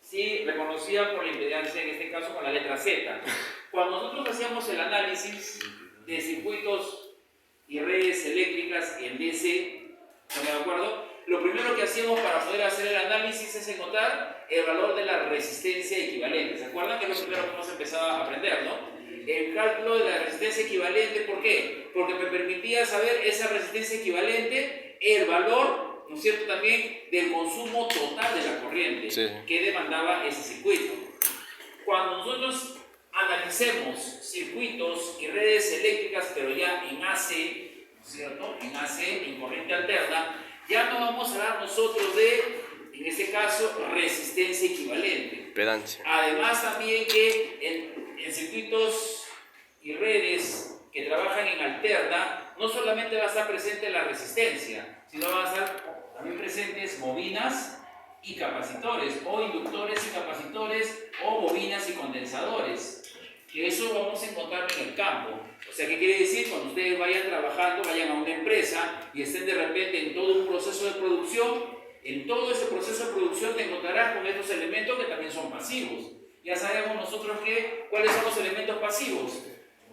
sí, reconocida por la impedancia, en este caso con la letra Z. Cuando nosotros hacíamos el análisis de circuitos y redes eléctricas en DC, ¿no me acuerdo? Lo primero que hacíamos para poder hacer el análisis es encontrar el valor de la resistencia equivalente. ¿Se acuerdan? Que es lo primero que hemos empezado a aprender, ¿no? El cálculo de la resistencia equivalente, ¿por qué? Porque me permitía saber esa resistencia equivalente, el valor, ¿no es cierto?, también del consumo total de la corriente que demandaba ese circuito. Cuando nosotros analicemos circuitos y redes eléctricas, pero ya en AC, ¿no es cierto?, en AC, en corriente alterna, ya no vamos a hablar nosotros de, en este caso, resistencia equivalente. Pedancia. Además también que en circuitos y redes que trabajan en alterna, no solamente va a estar presente la resistencia, sino van a estar también presentes bobinas y capacitores, o inductores y capacitores, o bobinas y condensadores. Que eso vamos a encontrar en el campo. O sea, ¿qué quiere decir? Cuando ustedes vayan trabajando, vayan a una empresa y estén de repente en todo un proceso de producción, en todo ese proceso de producción te encontrarás con estos elementos que también son pasivos. Ya sabemos nosotros cuáles son los elementos pasivos.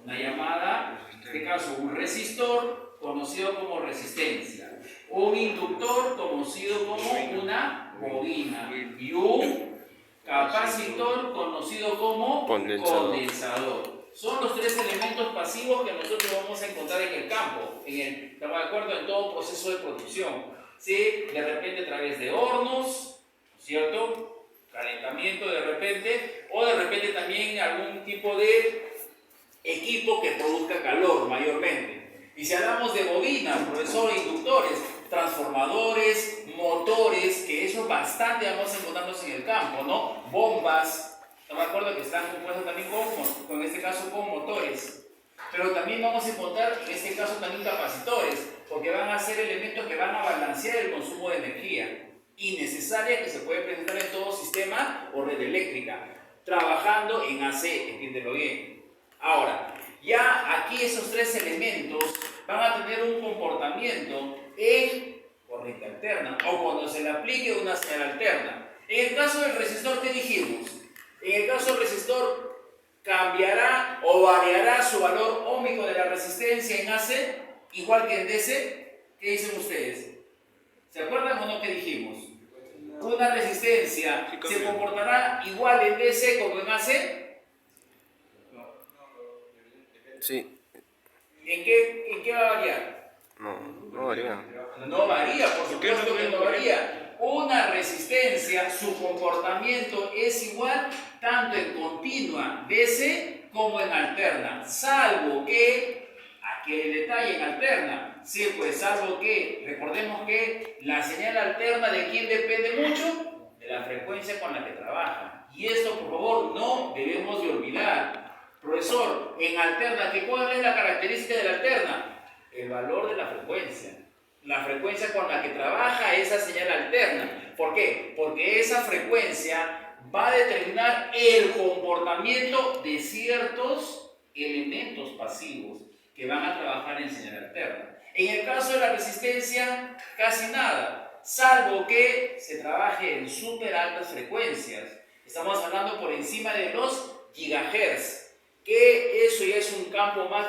Una llamada, en este caso un resistor, conocido como resistencia. Un inductor, conocido como una bobina. Y un capacitor, conocido como condensador. Son los tres elementos pasivos que nosotros vamos a encontrar en el campo, estamos de acuerdo, en todo proceso de producción. ¿Sí? De repente a través de hornos, ¿cierto? Calentamiento de repente, o de repente también algún tipo de equipo que produzca calor mayormente. Y si hablamos de bobinas, profesor, inductores, transformadores, motores, que eso bastante vamos a encontrarnos en el campo, ¿no? Bombas, no me acuerdo que están compuestas también en este caso con motores. Pero también vamos a encontrar en este caso también capacitores, porque van a ser elementos que van a balancear el consumo de energía innecesaria que se puede presentar en todo sistema o red eléctrica, trabajando en AC, entiéndelo bien. Ahora, ya aquí esos tres elementos van a tener un comportamiento en corriente alterna o cuando se le aplique una señal alterna. En el caso del resistor, ¿qué dijimos? En el caso del resistor, cambiará o variará su valor óhmico de la resistencia en AC, igual que en DC. ¿Qué dicen ustedes? ¿Se acuerdan o no que dijimos? Una resistencia se comportará igual en DC como en AC. Sí. ¿En qué va a variar? No varía. No varía, por supuesto que no varía. Una resistencia, su comportamiento es igual tanto en continua DC como en alterna, salvo que, aquí el detalle en alterna, sí, pues salvo que, recordemos que la señal alterna ¿de quién depende mucho? De la frecuencia con la que trabaja. Y esto, por favor, no debemos de olvidar. Profesor, en alterna, ¿cuál es la característica de la alterna? El valor de la frecuencia. La frecuencia con la que trabaja esa señal alterna. ¿Por qué? Porque esa frecuencia va a determinar el comportamiento de ciertos elementos pasivos que van a trabajar en señal alterna. En el caso de la resistencia, casi nada, salvo que se trabaje en súper altas frecuencias. Estamos hablando por encima de los gigahertz, que eso ya es un campo más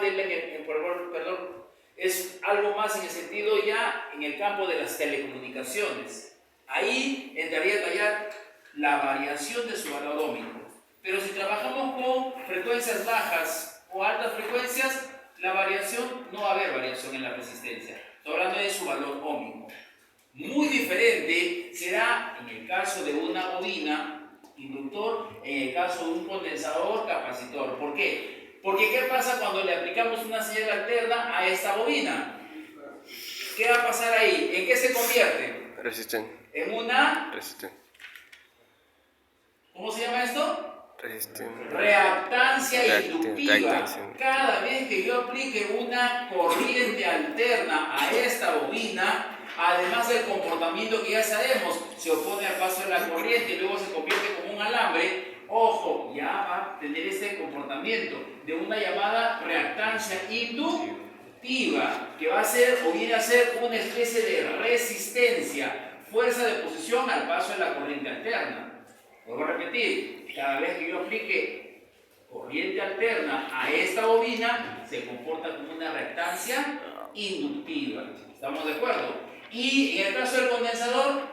es algo más en el sentido ya en el campo de las telecomunicaciones. Ahí entraría a tallar la variación de su valor óhmico. Pero si trabajamos con frecuencias bajas o altas frecuencias, la variación, no va a haber variación en la resistencia. Estoy hablando de su valor óhmico. Muy diferente será en el caso de una bobina, inductor, en el caso de un condensador, capacitor. ¿Por qué? Porque ¿qué pasa cuando le aplicamos una señal alterna a esta bobina? ¿Qué va a pasar ahí? ¿En qué se convierte? Resistente. En una... Resistente. ¿Cómo se llama esto? Resistente. Reactancia inductiva. Cada vez que yo aplique una corriente alterna a esta bobina, además del comportamiento que ya sabemos, se opone al paso de la corriente y luego se convierte como un alambre, ojo, ya va a tener este comportamiento de una llamada reactancia inductiva, que va a ser o viene a ser una especie de resistencia, fuerza de oposición al paso de la corriente alterna. Vuelvo a repetir, cada vez que yo aplique corriente alterna a esta bobina, se comporta como una reactancia inductiva. ¿Estamos de acuerdo? Y en el caso del condensador,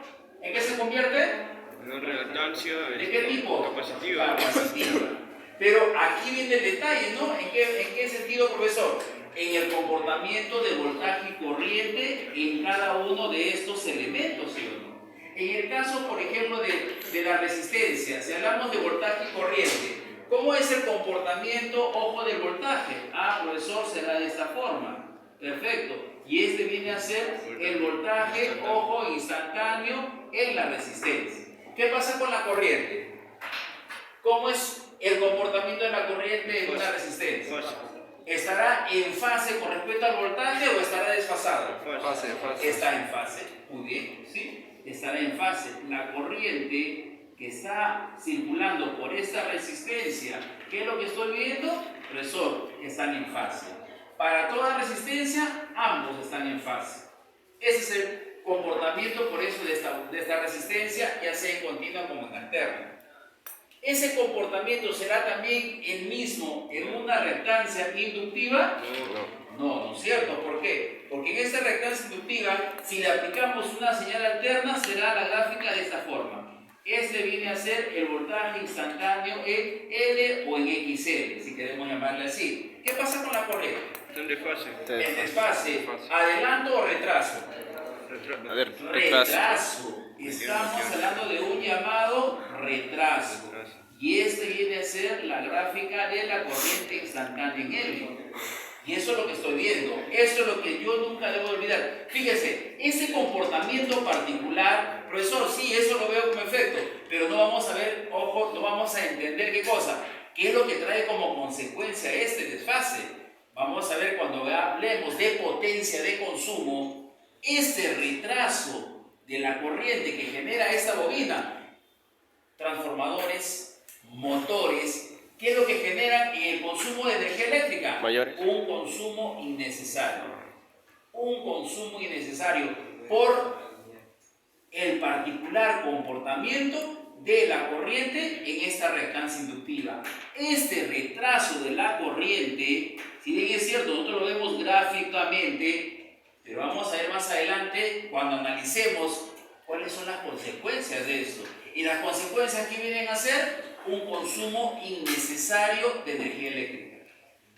¿en qué se convierte? Una reactancia ¿De qué tipo? capacitiva. Capacitiva. Pero aquí viene el detalle, ¿no? ¿En qué sentido, profesor? En el comportamiento de voltaje y corriente en cada uno de estos elementos, ¿sí o no? En el caso, por ejemplo, de la resistencia, si hablamos de voltaje y corriente, ¿cómo es el comportamiento, ojo, del voltaje? Ah, profesor, será de esta forma. Perfecto. Y este viene a ser el voltaje, ojo, instantáneo en la resistencia. ¿Qué pasa con la corriente? ¿Cómo es el comportamiento de la corriente en una resistencia? ¿Estará en fase con respecto al voltaje o estará desfasado? Fase. Está en fase. Muy bien, ¿sí? Estará en fase. La corriente que está circulando por esta resistencia, ¿qué es lo que estoy viendo? Profesor, están en fase. Para toda resistencia, ambos están en fase. Ese es el comportamiento, por eso, de esta resistencia, ya sea en continua como en alterna. ¿Ese comportamiento será también el mismo en una reactancia inductiva? No, ¿no es cierto? ¿Por qué? Porque en esta reactancia inductiva, si le aplicamos una señal alterna, será la gráfica de esta forma. Este viene a ser el voltaje instantáneo en L o en XL, si queremos llamarle así. ¿Qué pasa con la corriente? Están de fase. En desfase, ¿adelanto o retraso? Retraso. Estamos hablando de un llamado retraso. Y este viene a ser la gráfica de la corriente instantánea en L. Y eso es lo que estoy viendo. Eso es lo que yo nunca debo olvidar. Fíjese, ese comportamiento particular, profesor, sí, eso lo veo como efecto, pero no vamos a ver, ojo, no vamos a entender qué cosa. ¿Qué es lo que trae como consecuencia este desfase? Vamos a ver cuando hablemos de potencia de consumo, este retraso de la corriente que genera esta bobina, transformadores, motores, ¿qué es lo que generan en el consumo de energía eléctrica? Mayores. Un consumo innecesario. Un consumo innecesario por el particular comportamiento de la corriente en esta reactancia inductiva. Este retraso de la corriente, si bien es cierto, nosotros lo vemos gráficamente, pero vamos a ver más adelante cuando analicemos cuáles son las consecuencias de esto. Y las consecuencias que vienen a ser un consumo innecesario de energía eléctrica.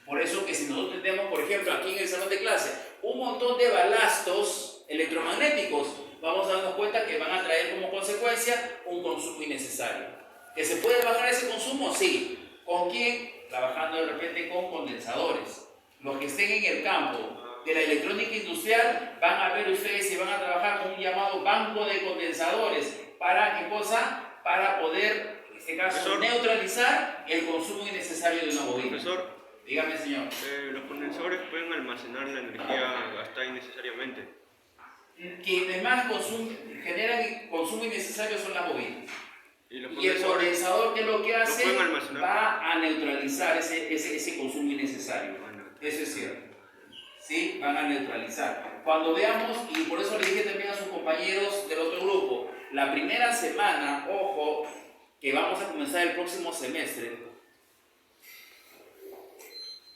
Por eso que si nosotros tenemos, por ejemplo, aquí en el salón de clase, un montón de balastos electromagnéticos, vamos a darnos cuenta que van a traer como consecuencia un consumo innecesario. ¿Que se puede bajar ese consumo? Sí. ¿Con quién? Trabajando de repente con condensadores. Los que estén en el campo de la electrónica industrial van a ver ustedes si van a trabajar con un llamado banco de condensadores. ¿Para qué cosa? Para poder, en este caso, Profesor, neutralizar el consumo innecesario de una bobina. Profesor, Dígame, señor. los condensadores pueden almacenar la energía gastada innecesariamente. Quienes más generan consumo innecesario son las bobinas. Y Y el condensador, ¿qué es lo que hace? pueden almacenar. Va a neutralizar ese consumo innecesario. Eso es cierto. ¿Sí? Van a neutralizar. Cuando veamos, y por eso le dije también a sus compañeros del otro grupo, la primera semana, ojo, que vamos a comenzar el próximo semestre.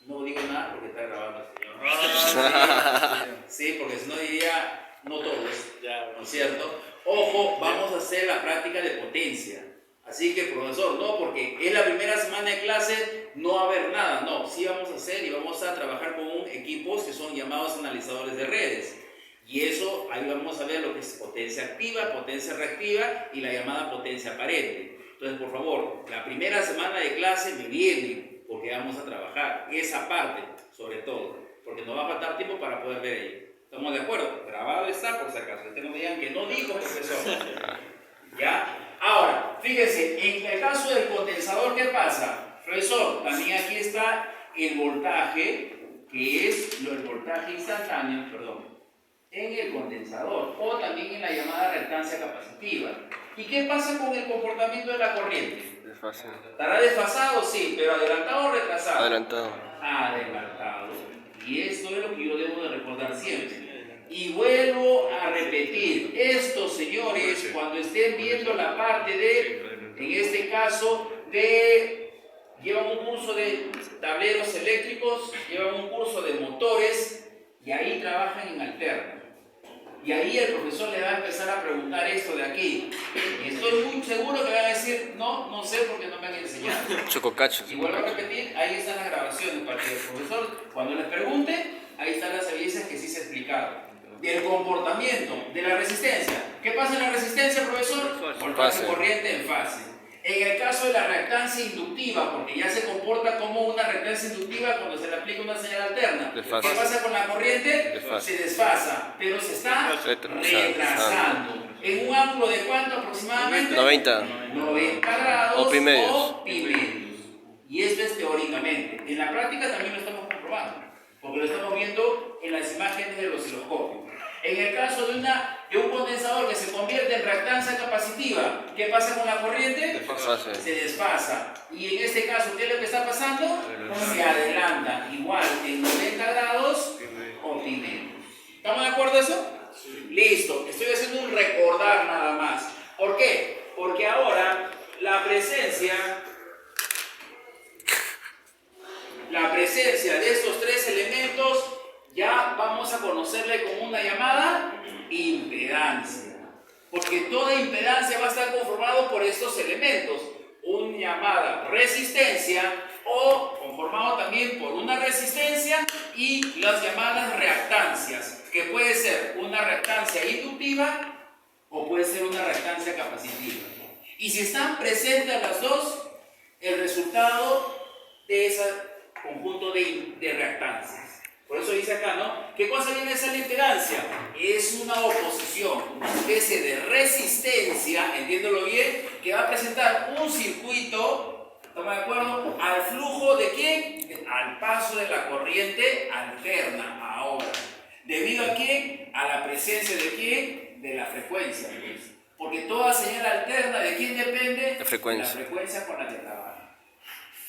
No digo nada porque está grabando, señor. Sí, porque si no diría, no todos, ¿no es cierto? Ojo, vamos a hacer la práctica de potencia. Así que, profesor, no, porque es la primera semana de clase, no va a haber nada. No, sí vamos a hacer y vamos a trabajar con equipos que son llamados analizadores de redes. Y eso, ahí vamos a ver lo que es potencia activa, potencia reactiva y la llamada potencia aparente. Entonces, por favor, la primera semana de clase me viene, porque vamos a trabajar esa parte, sobre todo, porque nos va a faltar tiempo para poder ver ello. ¿Estamos de acuerdo? Grabado está, por si acaso. Ustedes no me digan que no dijo, profesor. ¿Ya? Ahora, fíjense, en el caso del condensador, ¿qué pasa? Profesor, también aquí está el voltaje, que es el voltaje instantáneo, en el condensador, o también en la llamada reactancia capacitiva. ¿Y qué pasa con el comportamiento de la corriente? Desfasado. ¿Estará desfasado? Sí, pero ¿adelantado o retrasado? Adelantado. Adelantado. Y esto es lo que yo debo de recordar siempre. Y vuelvo a repetir, esto, señores, cuando estén viendo la parte de En este caso, llevan un curso de tableros eléctricos, llevan un curso de motores y ahí trabajan en alterna. Y ahí el profesor le va a empezar a preguntar esto de aquí. Y estoy muy seguro que van a decir, no sé porque no me han enseñado. Chococacho. Y vuelvo a repetir, ahí están las grabaciones para que el profesor, cuando les pregunte, ahí están las evidencias que sí se explicaron. Del comportamiento, de la resistencia. ¿Qué pasa en la resistencia, profesor? Voltaje corriente en fase. En el caso de la reactancia inductiva, porque ya se comporta como una reactancia inductiva cuando se le aplica una señal alterna. ¿Qué pasa con la corriente? Se desfasa, pero se está retrasando. ¿En un ángulo de cuánto aproximadamente? 90. 90 grados o pi medios. Y esto es teóricamente. En la práctica también lo estamos comprobando, porque lo estamos viendo en las imágenes del osciloscopio. En el caso de un condensador que se convierte en reactancia capacitiva, ¿qué pasa con la corriente? Se desfasa. Y en este caso, ¿qué es lo que está pasando? Se adelanta, igual en 90 grados o pi medios. ¿Estamos de acuerdo en eso? Sí. Listo, estoy haciendo un recordar nada más. ¿Por qué? Porque ahora la presencia de estos tres elementos ya vamos a conocerle como una llamada impedancia. Porque toda impedancia va a estar conformado por estos elementos. Una llamada resistencia o conformado también por una resistencia y las llamadas reactancias, que puede ser una reactancia inductiva o puede ser una reactancia capacitiva. Y si están presentes las dos, el resultado de ese conjunto de reactancias. Por eso dice acá, ¿no? ¿Qué cosa viene a ser la impedancia? Es una oposición, una especie de resistencia, entiéndolo bien, que va a presentar un circuito, ¿estamos de acuerdo? Al flujo de ¿quién? Al paso de la corriente alterna ahora. ¿Debido a quién? A la presencia de quién? De la frecuencia. Porque toda señal alterna, ¿de quién depende? La frecuencia. De la frecuencia con la que trabaja.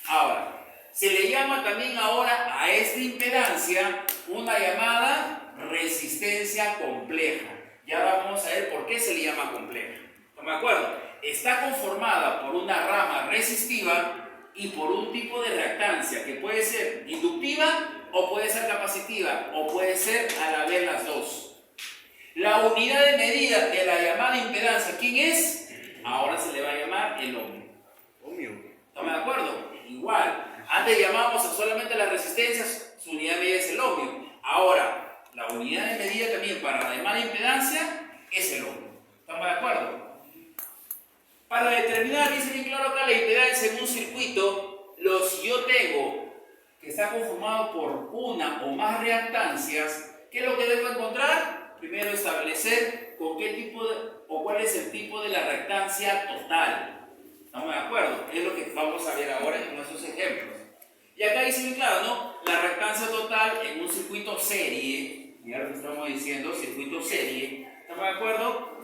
Ahora, se le llama también ahora a esta impedancia una llamada resistencia compleja. Ya vamos a ver por qué se le llama compleja. ¿No me acuerdo? Está conformada por una rama resistiva y por un tipo de reactancia que puede ser inductiva o puede ser capacitiva o puede ser a la vez las dos. La unidad de medida de la llamada impedancia, ¿quién es? Ahora se le va a llamar el ohmio. ¿No me acuerdo? Igual. Antes llamábamos solamente las resistencias, su unidad de medida es el ohmio. Ahora, la unidad de medida también para la llamada impedancia es el ohmio. ¿Estamos de acuerdo? Para determinar, dice bien claro acá, la impedancia en un circuito, si yo tengo que está conformado por una o más reactancias, ¿qué es lo que debo encontrar? Primero establecer con qué tipo o cuál es el tipo de la reactancia total. ¿Estamos de acuerdo? Es lo que vamos a ver ahora en nuestros ejemplos. Y acá dice bien claro, ¿no? La reactancia total en un circuito serie, ya lo que estamos diciendo, circuito serie, ¿estamos de acuerdo?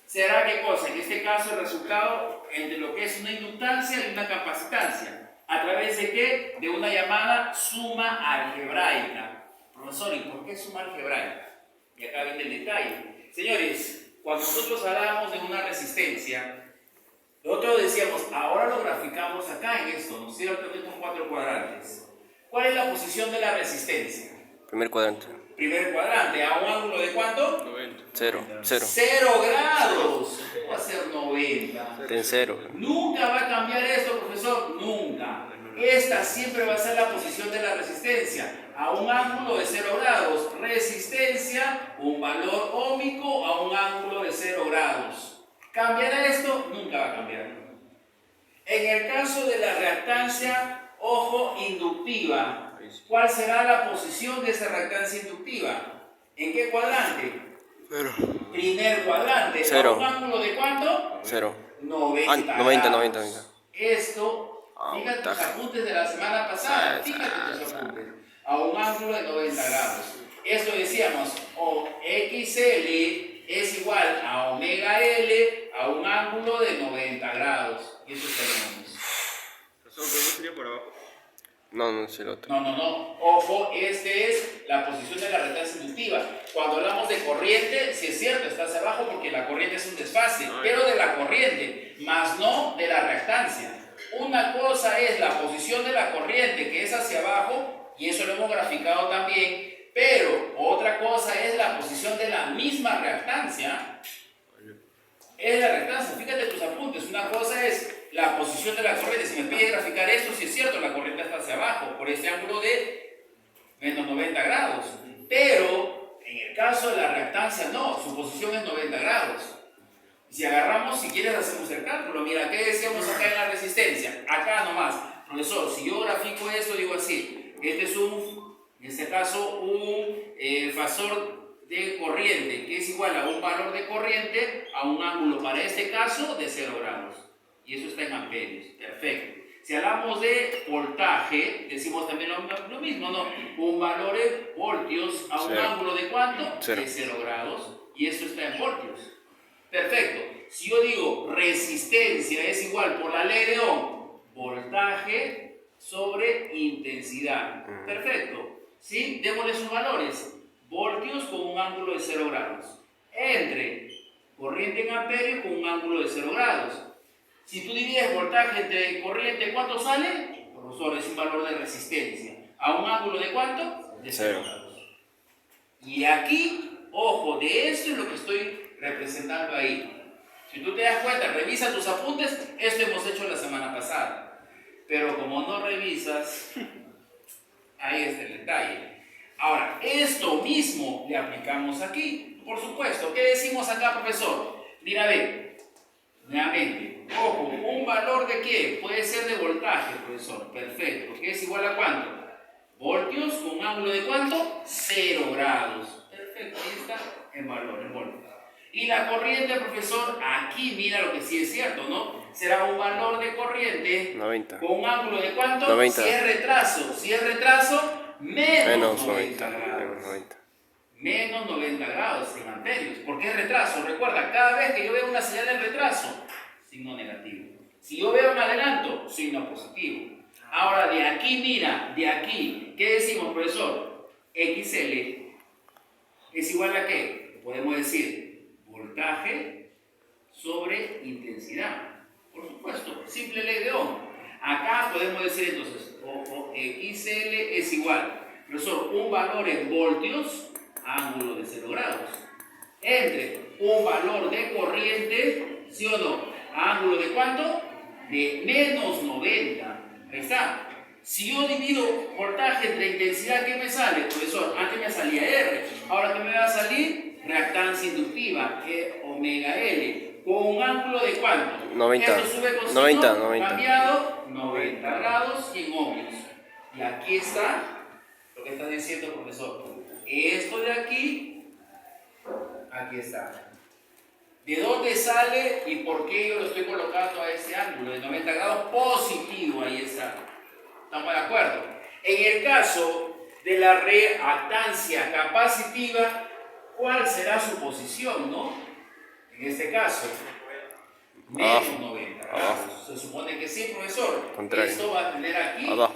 Será ¿qué cosa? En este caso el resultado entre lo que es una inductancia y una capacitancia. ¿A través de qué? De una llamada suma algebraica. Profesor, ¿y por qué suma algebraica? Y acá viene el detalle. Señores, cuando nosotros hablábamos de una resistencia, nosotros decíamos, ahora lo graficamos acá en esto, ¿no es cierto? Con 4 cuadrantes. ¿Cuál es la posición de la resistencia? Primer cuadrante. Primer cuadrante, ¿a un ángulo de cuánto? 90. 0. 0 grados. ¿Cómo va a ser 90? En 0. Nunca va a cambiar esto, profesor. Nunca. Esta siempre va a ser la posición de la resistencia. A un ángulo de 0 grados. Resistencia, un valor óhmico a un ángulo de 0 grados. ¿Cambiará esto? Nunca va a cambiar. En el caso de la reactancia, ojo, inductiva, ¿cuál será la posición de esa reactancia inductiva? ¿En qué cuadrante? 0. Primer cuadrante. Cero. ¿A un ángulo de cuánto? 0. 90 90. grados. Esto, fíjate tus apuntes de la semana pasada, fíjate tus apuntes. A un ángulo de 90 grados. Esto decíamos, o XL es igual a omega L a un ángulo de 90 grados. Y eso tenemos. ¿Pero no sería por abajo? No, no es el otro. No. Ojo, esta es la posición de la reactancia inductiva. Cuando hablamos de corriente, sí es cierto, está hacia abajo porque la corriente es un desfase, pero de la corriente, más no de la reactancia. Una cosa es la posición de la corriente, que es hacia abajo, y eso lo hemos graficado también, pero otra cosa es la posición de la misma reactancia. Es la reactancia, fíjate tus apuntes. Una cosa es la posición de la corriente. Si me pide graficar esto, sí es cierto, la corriente está hacia abajo, por este ángulo de menos 90 grados. Pero en el caso de la reactancia, no, su posición es 90 grados. Si agarramos, si quieres, hacemos el cálculo. Mira, ¿qué decíamos acá en la resistencia? Acá nomás. Profesor, si yo grafico esto, digo así. Este es en este caso, un fasor de corriente, que es igual a un valor de corriente a un ángulo, para este caso, de 0 grados. Y eso está en amperios. Perfecto. Si hablamos de voltaje, decimos también lo mismo, ¿no? Un valor en voltios a un ángulo de ¿cuánto? Cero. De 0 grados. Y eso está en voltios. Perfecto. Si yo digo resistencia es igual por la ley de Ohm, voltaje sobre intensidad. Perfecto. ¿Sí? Démosle sus valores. Voltios con un ángulo de 0 grados. Entre corriente en amperios con un ángulo de 0 grados. Si tú divides voltaje entre corriente, ¿cuánto sale? Profesor, es un valor de resistencia. ¿A un ángulo de cuánto? De 0 grados. Y aquí, ojo, de esto es lo que estoy representando ahí. Si tú te das cuenta, revisa tus apuntes, esto hemos hecho la semana pasada. Pero como no revisas, ahí está el detalle. Ahora, esto mismo le aplicamos aquí. Por supuesto, ¿qué decimos acá, profesor? Mira, ve, nuevamente, ojo, ¿un valor de qué? Puede ser de voltaje, profesor. Perfecto, ¿que es igual a cuánto? Voltios con un ángulo de ¿cuánto? 0 grados. Perfecto, ahí está el valor, el voltio. Y la corriente, profesor, aquí mira lo que sí es cierto, ¿no? Será un valor de corriente 90. con un ángulo de ¿cuánto? 90. Si es retraso, menos 90 grados. Menos 90. Menos 90 grados en amperios. ¿Por qué es retraso? Recuerda, cada vez que yo veo una señal de retraso, signo negativo. Si yo veo un adelanto, signo positivo. Ahora, de aquí, mira, de aquí, ¿qué decimos, profesor? XL es igual a ¿qué? Podemos decir voltaje sobre intensidad. Por supuesto, simple ley de Ohm. Acá podemos decir entonces, ojo, XL es igual, profesor, un valor en voltios, ángulo de 0 grados, entre un valor de corriente, ¿sí o no? ¿Ángulo de cuánto? De menos 90. Ahí está. Si yo divido voltaje entre intensidad, ¿qué me sale, profesor? Antes me salía R. Ahora, ¿qué me va a salir? Reactancia inductiva, omega L. ¿Con un ángulo de cuánto? 90. Esto sube con 90, signo 90. cambiado, 90 grados y en ohmios. Y aquí está lo que está diciendo, profesor. Esto de aquí está. ¿De dónde sale y por qué yo lo estoy colocando a ese ángulo de 90 grados? Positivo, ahí está. ¿Estamos de acuerdo? En el caso de la reactancia capacitiva, ¿cuál será su posición, no? En este caso, menos 90 grados. Se supone que sí, profesor. Contrario. Esto va a tener aquí. Abajo.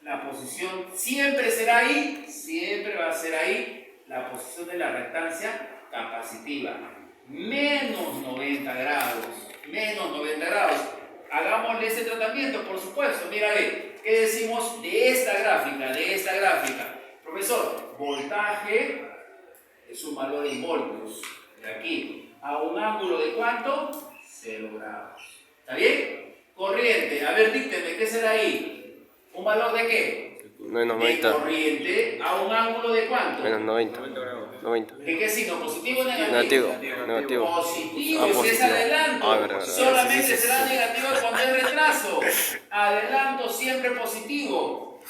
La posición siempre será ahí, siempre va a ser ahí la posición de la reactancia capacitiva. Menos 90 grados, menos 90 grados. Hagámosle ese tratamiento, por supuesto. Mira, ve, ¿qué decimos de esta gráfica? De esta gráfica. Profesor, voltaje es un valor en voltios. De aquí, a un ángulo de ¿cuánto? 0 grados. ¿Está bien? Corriente, a ver, dícteme, ¿qué será ahí? ¿Un valor de qué? Menos De 90. corriente a un ángulo de ¿cuánto? Menos 90. 90. ¿De qué signo? ¿Positivo o negativo? Negativo. Positivo, Ah, si es positivo. adelanto. Ah, verdad. Solamente Sí. será negativo cuando es retraso. Adelanto siempre positivo.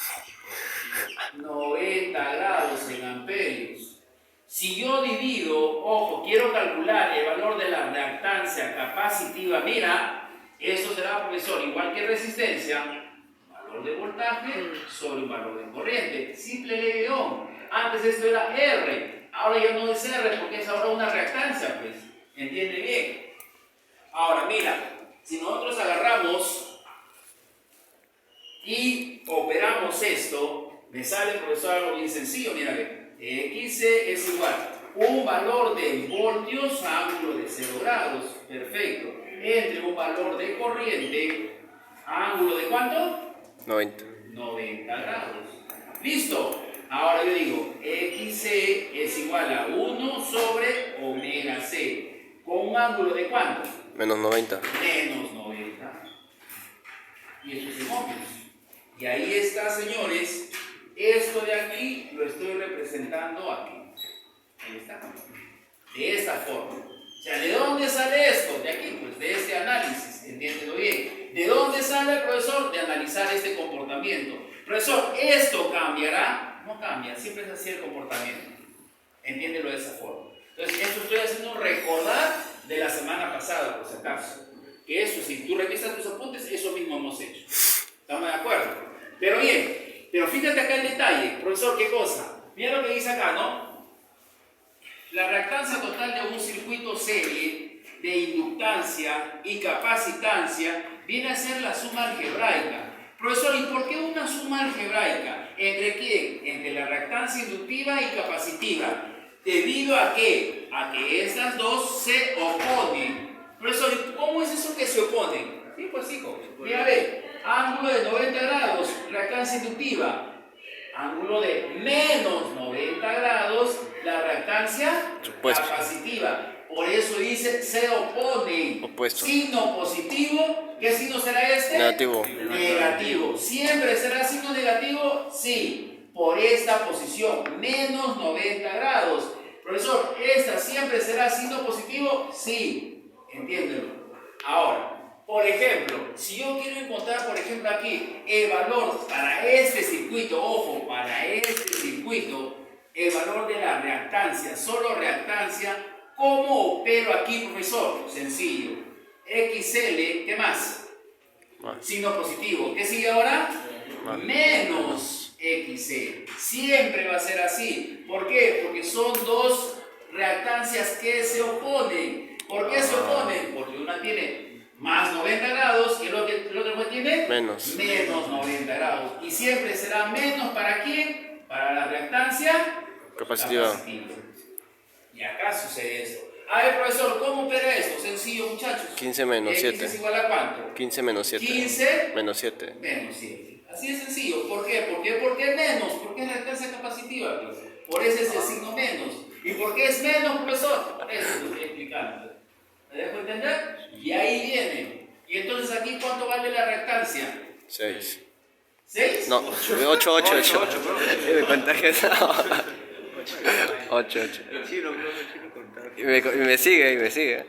90 grados en amperios. Si yo divido, ojo, quiero calcular el valor de la reactancia capacitiva, mira, eso será, profesor, igual que resistencia, valor de voltaje sobre un valor de corriente. Simple ley de Ohm. Antes esto era R, ahora ya no es R porque es ahora una reactancia, pues. ¿Entiende bien? Ahora, mira, si nosotros agarramos y operamos esto, me sale, profesor, algo bien sencillo. Mira, ve, XC es igual un valor de voltios a ángulo de 0 grados. Perfecto. Entre un valor de corriente a ángulo de ¿cuánto? 90. 90 grados. ¿Listo? Ahora yo digo, XC es igual a 1 sobre omega C. ¿Con un ángulo de cuánto? Menos 90. Menos 90. Y eso es en ohmios. Y ahí está, señores. Esto de aquí lo estoy representando aquí. Ahí está. De esta forma. O sea, ¿de dónde sale esto? De aquí, pues de este análisis. Entiéndelo bien. ¿De dónde sale, profesor? De analizar este comportamiento. Profesor, ¿esto cambiará? No cambia, siempre es así el comportamiento. Entiéndelo de esa forma. Entonces, esto estoy haciendo un recordar de la semana pasada, por si acaso. Que eso, si tú revisas tus apuntes, eso mismo hemos hecho. ¿Estamos de acuerdo? Pero bien, pero fíjate acá el detalle. Profesor, ¿qué cosa? Mira lo que dice acá, ¿no? La reactancia total de un circuito serie de inductancia y capacitancia viene a ser la suma algebraica. Profesor, ¿y por qué una suma algebraica? ¿Entre quién? Entre la reactancia inductiva y capacitiva. ¿Debido a qué? A que estas dos se oponen. Profesor, ¿cómo es eso que se oponen? Sí, pues hijo. Mira, ve, ángulo de 90 grados, reactancia inductiva. Ángulo de menos 90 grados, la reactancia capacitiva. Por eso dice se oponen. Opuesto. Signo positivo, ¿qué signo será este? Negativo. Negativo. ¿Siempre será signo negativo? Sí. Por esta posición, menos 90 grados. Profesor, ¿esta siempre será signo positivo? Sí. Entiéndelo. Ahora, por ejemplo, si yo quiero encontrar, por ejemplo, aquí el valor para este circuito, ojo, para este circuito, el valor de la reactancia, solo reactancia, ¿cómo opero aquí, profesor? Sencillo. XL, ¿qué más? Signo positivo. ¿Qué sigue ahora? Menos XC. Siempre va a ser así. ¿Por qué? Porque son dos reactancias que se oponen. ¿Por qué se oponen? Porque una tiene más 90 grados y el otro tiene Menos 90 grados. Y siempre será menos ¿para quién? Para la reactancia capacitiva. Y acá sucede esto. A ver, profesor, ¿cómo opera esto? Sencillo, muchachos. 15 menos X 7. es igual a ¿cuánto? 15 menos 7. 15 menos 7. menos 7. Así de sencillo. ¿Por qué? ¿Por qué menos? Porque es reactancia capacitiva. Pues. Por eso es el signo menos. ¿Y por qué es menos, profesor? Por eso lo estoy explicando. ¿Me dejo entender? Y ahí viene. Y entonces aquí, ¿cuánto vale la reactancia? 6. ¿6? No, 8, 8, 8. Me contagias. 8, 8. Y me sigue.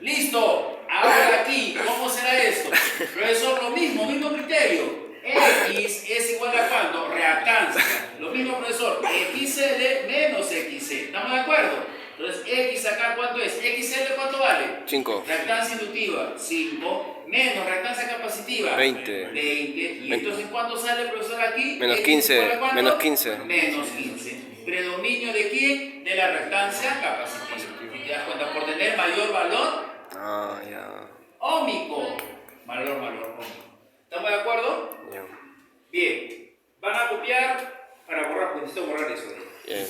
Listo. Ahora aquí, ¿cómo será esto? Profesor, lo mismo criterio. X es igual a ¿cuánto? Reactancia. Lo mismo, profesor. XL menos XC. ¿Estamos de acuerdo? Entonces, X acá, ¿cuánto es? XL, ¿cuánto vale? 5. Reactancia inductiva, 5. Menos reactancia capacitiva, 20. ¿Y entonces cuánto sale, profesor, aquí? Menos X 15. igual a ¿cuánto? Menos 15. Menos 15. ¿Predominio de quién? De la reactancia capacitiva. ¿Te das cuenta? Por tener mayor valor Ah, ya. óhmico. Valor óhmico. ¿Estamos de acuerdo? Ya. Bien. Van a copiar para borrar, porque necesito borrar eso. Bien.